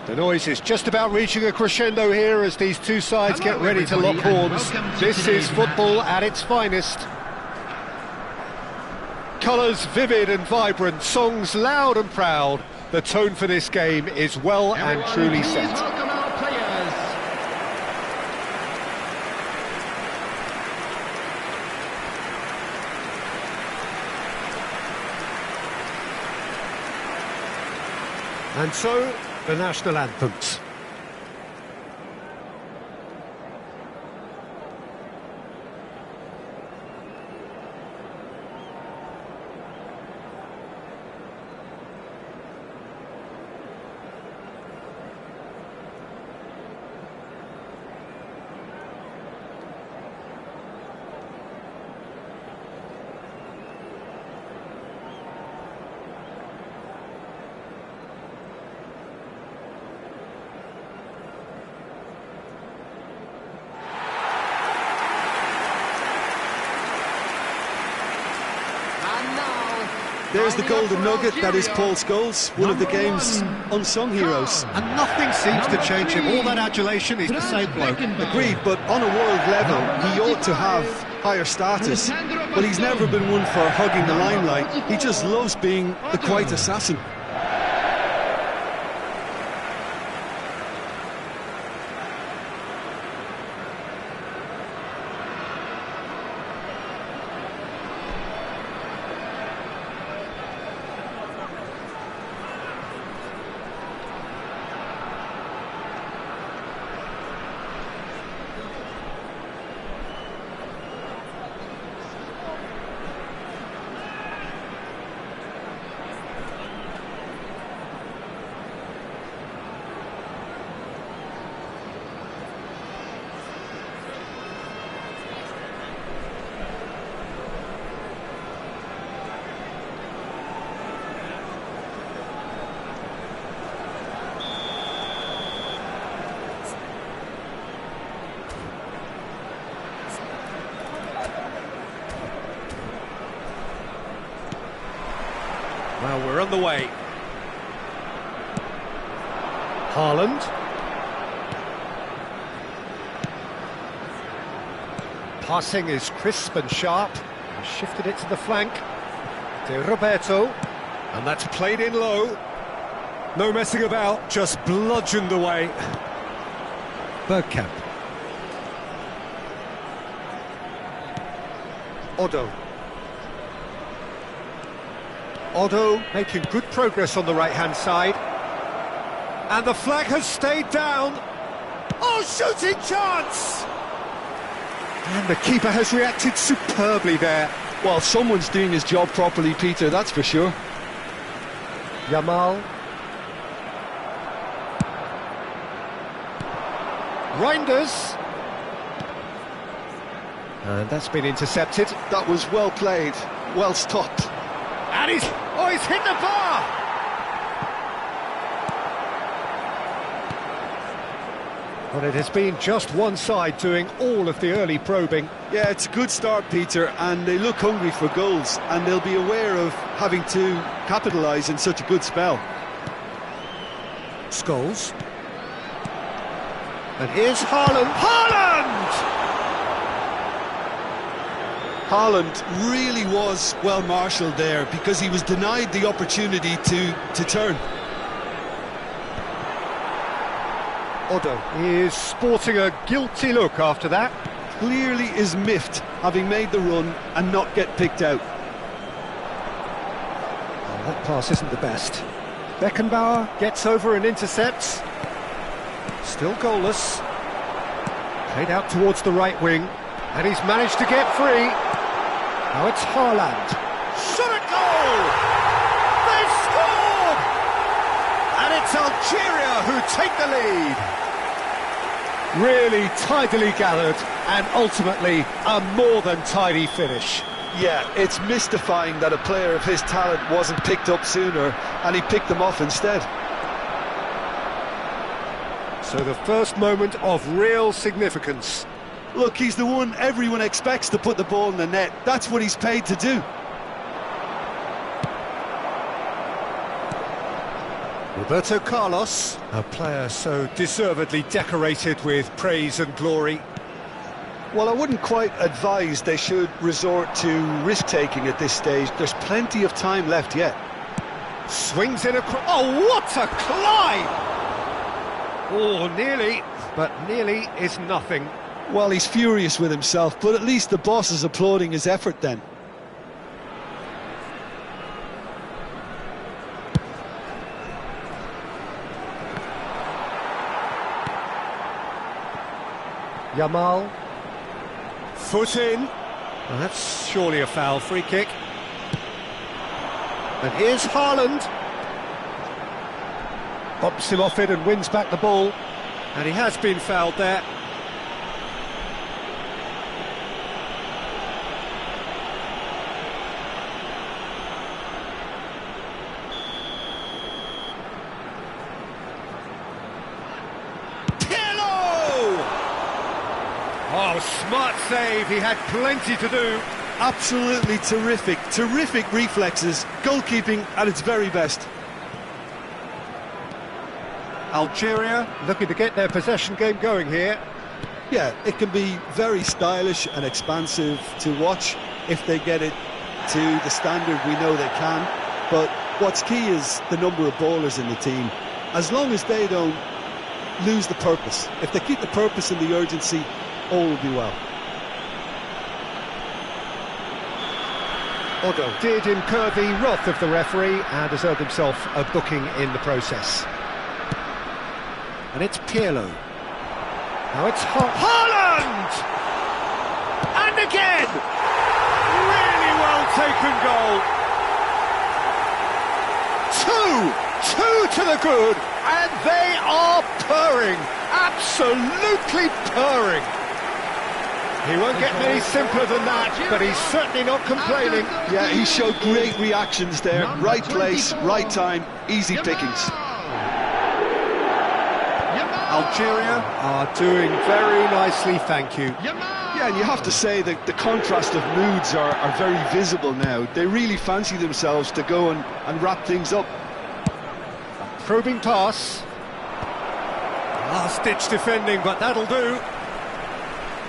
The noise is just about reaching a crescendo here as these two sides get ready to lock horns. This is football at its finest. Colours vivid and vibrant, songs loud and proud. The tone for this game is well and truly set. Welcome our players. And so, the national anthems. There's the golden nugget, that is Paul Scholes, one of the game's unsung heroes. And nothing seems to change him. All that adulation, he's the same bloke. Agreed, but on a world level, he ought to have higher status. But he's never been one for hugging the limelight. He just loves being the quiet assassin. Well, we're on the way. Haaland. Passing is crisp and sharp. He shifted it to the flank. De Roberto. And that's played in low. No messing about, just bludgeoned away. Bergkamp. Otto making good progress on the right-hand side. And the flag has stayed down. Oh, shooting chance! And the keeper has reacted superbly there. Well, someone's doing his job properly, Peter, that's for sure. Yamal. Reinders. And that's been intercepted. That was well played, well stopped. And he's hit the bar! But it has been just one side doing all of the early probing. Yeah, it's a good start, Peter, and they look hungry for goals, and they'll be aware of having to capitalise in such a good spell. Scholes. And here's Haaland. Haaland! Haaland really was well marshalled there because he was denied the opportunity to turn. Otto is sporting a guilty look after that. Clearly is miffed, having made the run and not get picked out. Oh, that pass isn't the best. Beckenbauer gets over and intercepts. Still goalless. Played out towards the right wing, and he's managed to get free. Now it's Haaland. Shot at goal! They've scored! And it's Algeria who take the lead. Really tidily gathered, and ultimately a more than tidy finish. Yeah, it's mystifying that a player of his talent wasn't picked up sooner, and he picked them off instead. So the first moment of real significance. Look, he's the one everyone expects to put the ball in the net. That's what he's paid to do. Roberto Carlos, a player so deservedly decorated with praise and glory. Well, I wouldn't quite advise they should resort to risk-taking at this stage. There's plenty of time left yet. Swings in across. Oh, what a climb! Oh, nearly, but nearly is nothing. Well, he's furious with himself, but at least the boss is applauding his effort then. Yamal. Foot in. Well, that's surely a foul. Free kick. And here's Haaland. Bumps him off it and wins back the ball. And he has been fouled there. Oh, smart save, he had plenty to do. Absolutely terrific reflexes, goalkeeping at its very best. Algeria looking to get their possession game going here. Yeah, it can be very stylish and expansive to watch if they get it to the standard we know they can. But what's key is the number of ballers in the team. As long as they don't lose the purpose, if they keep the purpose and the urgency, all will be well. Odo did incur the wrath of the referee and has earned himself a booking in the process. And it's Pirlo. Now it's Haaland! And again! Really well taken goal. Two to the good, and they are purring. Absolutely purring. He won't get any simpler than that, but he's certainly not complaining. Yeah, he showed great reactions there. Right place, right time, easy pickings. Algeria are doing very nicely, thank you. Yeah, and you have to say that the contrast of moods are very visible now. They really fancy themselves to go and wrap things up. Probing pass. Last-ditch defending, but that'll do.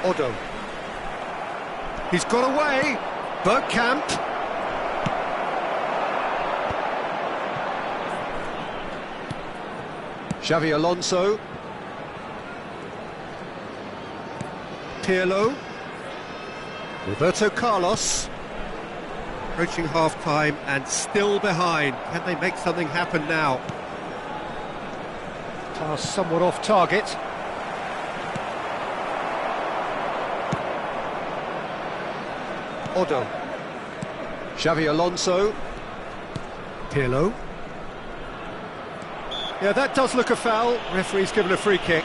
Odo. He's got away. Bergkamp. Xavi Alonso. Pirlo. Roberto Carlos. Approaching half-time and still behind. Can they make something happen now? Pass somewhat off target. Odo. Xavi Alonso. Pirlo. Yeah, that does look a foul. Referee's given a free kick.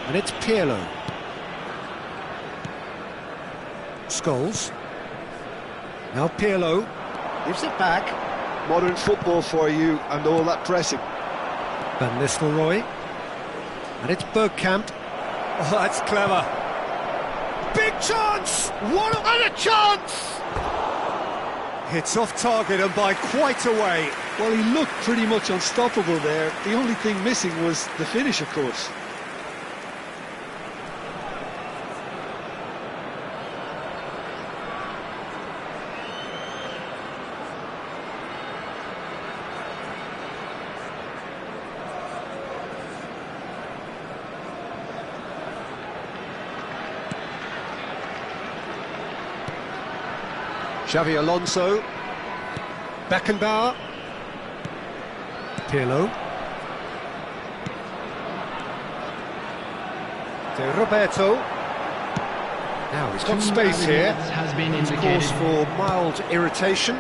And it's Pirlo. Scholes. Now Pirlo. Gives it back. Modern football for you and all that pressing. Van Nistelrooy. And it's Bergkamp. Oh, that's clever. Big chance! What and a chance! Hits off target and by quite a way. Well, he looked pretty much unstoppable there. The only thing missing was the finish, of course. Xavi Alonso. Beckenbauer. Pirlo. De Roberto. Now he's got space here. Has been cause for mild irritation.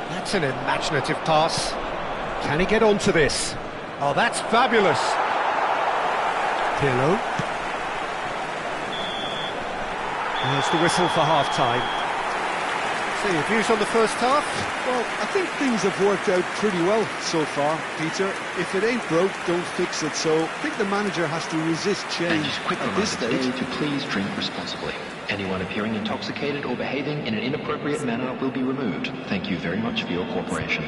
That's an imaginative pass. Can he get onto this? Oh, that's fabulous. Pirlo. There's the whistle for half-time. So your views on the first half? Well, I think things have worked out pretty well so far, Peter. If it ain't broke, don't fix it. So I think the manager has to resist change at this stage. To please drink responsibly. Anyone appearing intoxicated or behaving in an inappropriate manner will be removed. Thank you very much for your cooperation.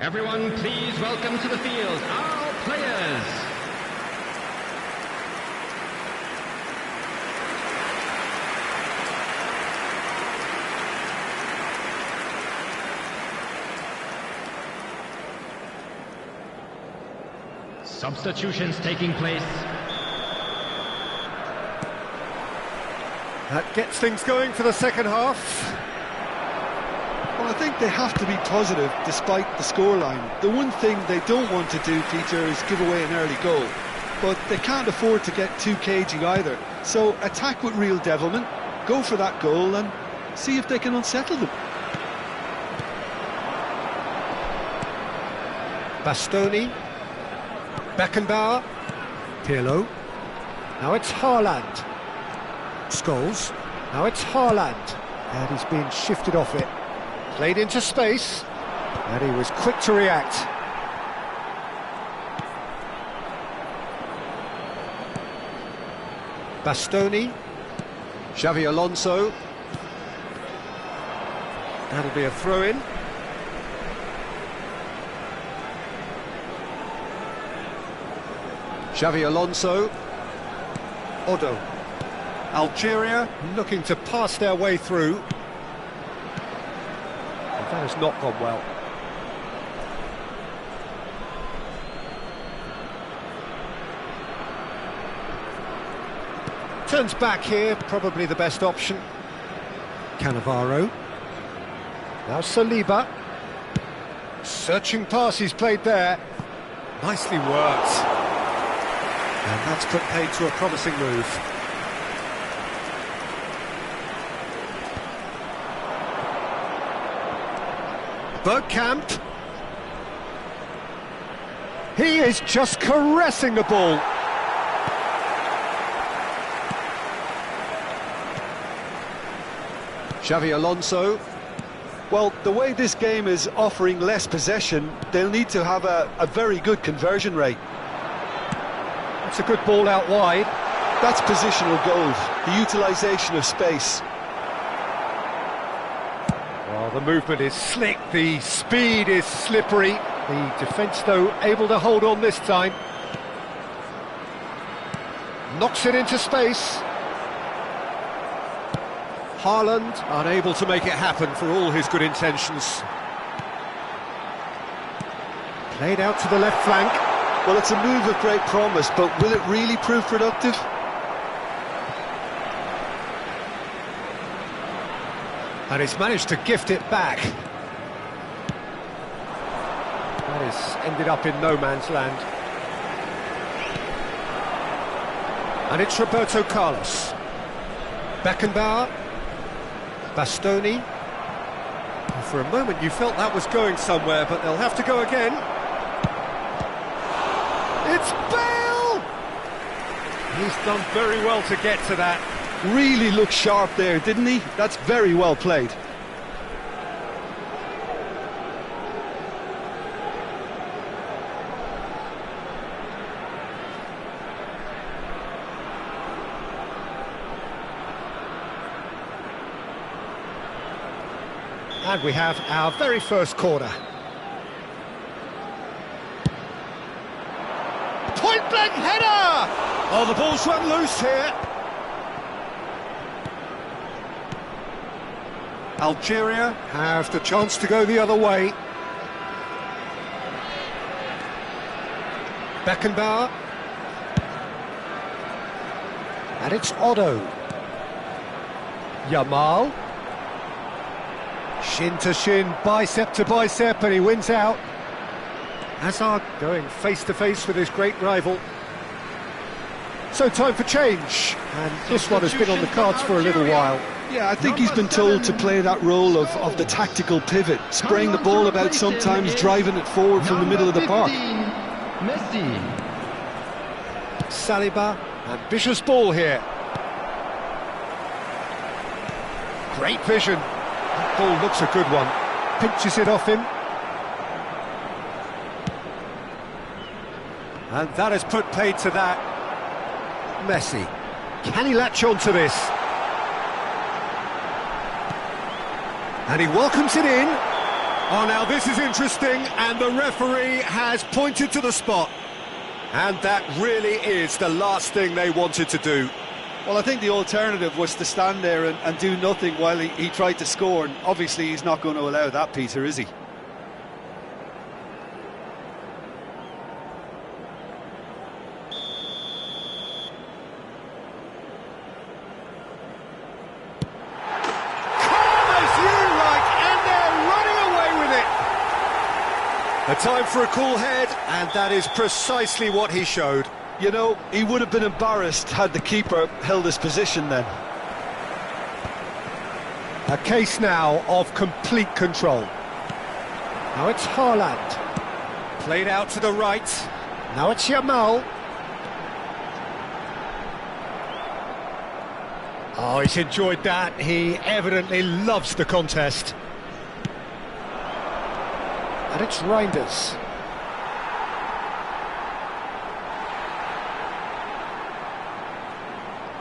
Everyone, please welcome to the field our players. Substitutions taking place. That gets things going for the second half. Well, I think they have to be positive despite the scoreline. The one thing they don't want to do, Peter, is give away an early goal. But they can't afford to get too cagey either. So attack with real devilment, go for that goal and see if they can unsettle them. Bastoni. Beckenbauer. Pirlo. Now it's Haaland. Scholes. Now it's Haaland. And he's been shifted off it. Played into space, and he was quick to react. Bastoni, Xavi Alonso. That'll be a throw-in. Xavi Alonso. Odo. Algeria looking to pass their way through. That has not gone well. Turns back here, probably the best option. Cannavaro. Now Saliba. Searching pass he's played there. Nicely worked. And that's put paid to a promising move. Bergkamp. He is just caressing the ball. Xavi Alonso. Well, the way this game is offering less possession, they'll need to have a very good conversion rate. It's a good ball out wide. That's positional gold, the utilisation of space. Well, the movement is slick, the speed is slippery. The defence, though, able to hold on this time. Knocks it into space. Haaland unable to make it happen for all his good intentions. Played out to the left flank. Well, it's a move of great promise, but will it really prove productive? And he's managed to gift it back. That has ended up in no man's land. And it's Roberto Carlos. Beckenbauer. Bastoni. For a moment you felt that was going somewhere, but they'll have to go again. It's Bale! He's done very well to get to that. Really looked sharp there, didn't he? That's very well played. And we have our very first corner. Point-blank header! Oh, the ball's run loose here. Algeria have the chance to go the other way. Beckenbauer. And it's Otto. Yamal. Shin to shin, bicep to bicep, and he wins out. Hazard going face-to-face with his great rival. So time for change, and this one has been on the cards for a little while. Yeah, I think he's been told to play that role of the tactical pivot, spraying the ball about sometimes, driving it forward from the middle of the park. Messi. Saliba, ambitious ball here. Great vision. That ball looks a good one. Pinches it off him. And that has put paid to that. Messi. Can he latch on to this? And he welcomes it in. Oh, now this is interesting, and the referee has pointed to the spot. And that really is the last thing they wanted to do. Well, I think the alternative was to stand there and do nothing while he tried to score, and obviously he's not going to allow that, Peter, is he? A time for a cool head, and that is precisely what he showed. You know, he would have been embarrassed had the keeper held his position then. A case now of complete control. Now it's Haaland. Played out to the right. Now it's Yamal. Oh, he's enjoyed that. He evidently loves the contest. And it's Reinders.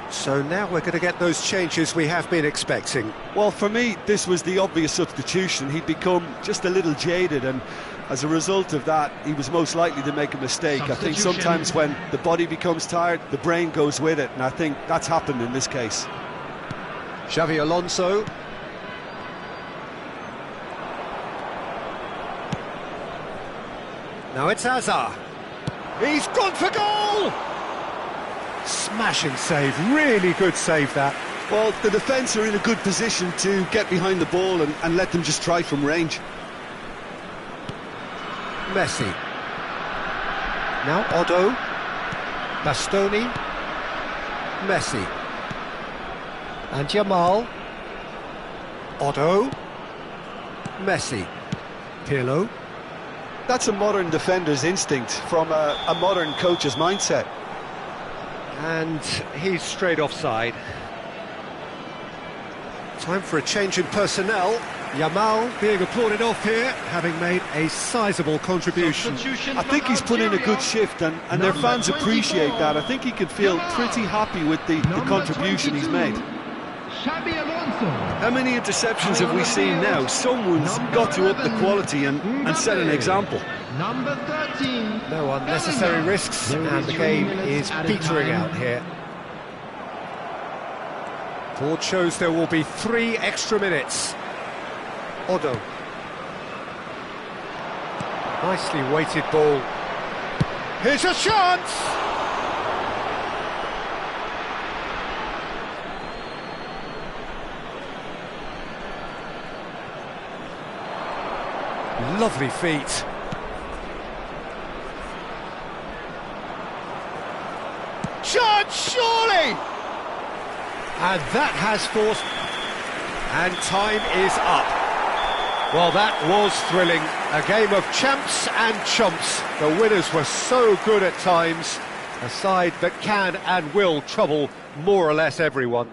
So now we're going to get those changes we have been expecting. Well, for me, this was the obvious substitution. He'd become just a little jaded, and as a result of that, he was most likely to make a mistake. I think sometimes when the body becomes tired, the brain goes with it, and I think that's happened in this case. Xavi Alonso. Now it's Hazard. He's gone for goal! Smashing save, really good save that. Well, the defence are in a good position to get behind the ball and let them just try from range. Messi. Now Otto. Bastoni. Messi. And Yamal. Otto. Messi. Pirlo. That's a modern defender's instinct from a modern coach's mindset. And he's straight offside. Time for a change in personnel. Yamal being applauded off here, having made a sizable contribution. I think he's put in a good shift, and their fans appreciate that. I think he could feel pretty happy with the contribution he's made. How many interceptions have we seen now? Someone's got to up the quality and set an example. Number 13. No unnecessary risks, and the game is petering out here. Board shows there will be 3 extra minutes. Otto. Nicely weighted ball. Here's a chance! Lovely feet. Chance, surely! And that has forced... And time is up. Well, that was thrilling. A game of champs and chumps. The winners were so good at times. A side that can and will trouble more or less everyone.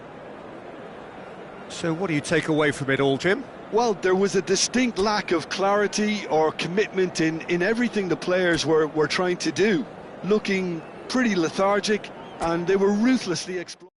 So what do you take away from it all, Jim? Well, there was a distinct lack of clarity or commitment in everything the players were trying to do. Looking pretty lethargic, and they were ruthlessly exploiting.